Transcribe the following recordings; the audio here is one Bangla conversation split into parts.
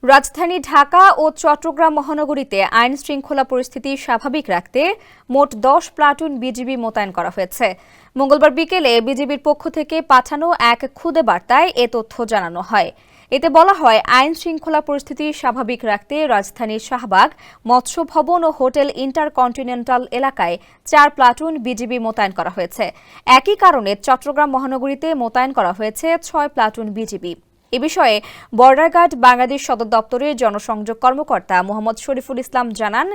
রাজধানী ঢাকা ও চট্টগ্রাম মহানগরীতে আইন শৃঙ্খলা পরিস্থিতি স্বাভাবিক রাখতে মোট ১০ প্লাটুন বিজিবি মোতায়েন করা হয়েছে। মঙ্গলবার বিকেলে বিজিবির পক্ষ থেকে পাঠানো এক খুদে বার্তায় এ তথ্য জানানো হয়। এতে বলা হয়, আইন শৃঙ্খলা পরিস্থিতি স্বাভাবিক রাখতে রাজধানীর শাহবাগ, মৎস্য ভবন ও হোটেল ইন্টারকন্টিনেন্টাল এলাকায় ৪ প্লাটুন বিজিবি মোতায়েন করা হয়েছে। একই কারণে চট্টগ্রাম মহানগরীতে মোতায়েন করা হয়েছে ৬ প্লাটুন বিজিবি। এ বিষয়ে বর্ডার গার্ড বাংলাদেশ সদর দপ্তরের জনসংযোগ কর্মকর্তা মোহাম্মদ শরীফুল ইসলাম জানান,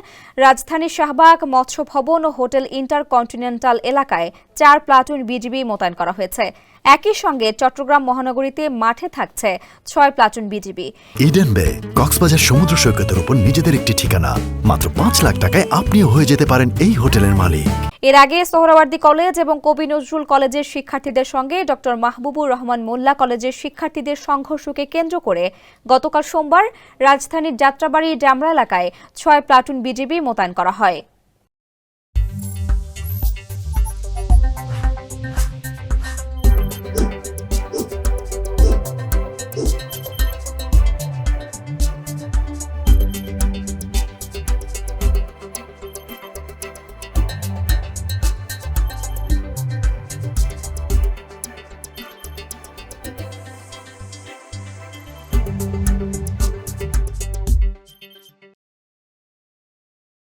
রাজধানীর শাহবাগ, মৎস্য ভবন ও হোটেল ইন্টারকন্টিনেন্টাল এলাকায় ৪ প্লাটুন বিজিবি মোতায়েন করা হয়েছে। একই সঙ্গে চট্টগ্রাম মহানগরীতে মাঠে থাকছে ৬ প্লাটুন বিজিবি। ইডেন বে কক্সবাজার সমুদ্র সৈকতের উপর নিজেদের একটি ঠিকানা। মাত্র ৫ লাখ টাকায় আপনিও হয়ে যেতে পারেন এই হোটেলের মালিক। এর আগে সোহরাওয়ার্দী কলেজ এবং কবি নজরুল কলেজের শিক্ষার্থীদের সঙ্গে ড মাহবুবুর রহমান মোল্লা কলেজের শিক্ষার্থীদের সংঘর্ষকে কেন্দ্র করে গতকাল সোমবার রাজধানীর যাত্রাবাড়ি ডেমরা এলাকায় ৬ প্লাটুন বিজিবি মোতায়েন করা হয়।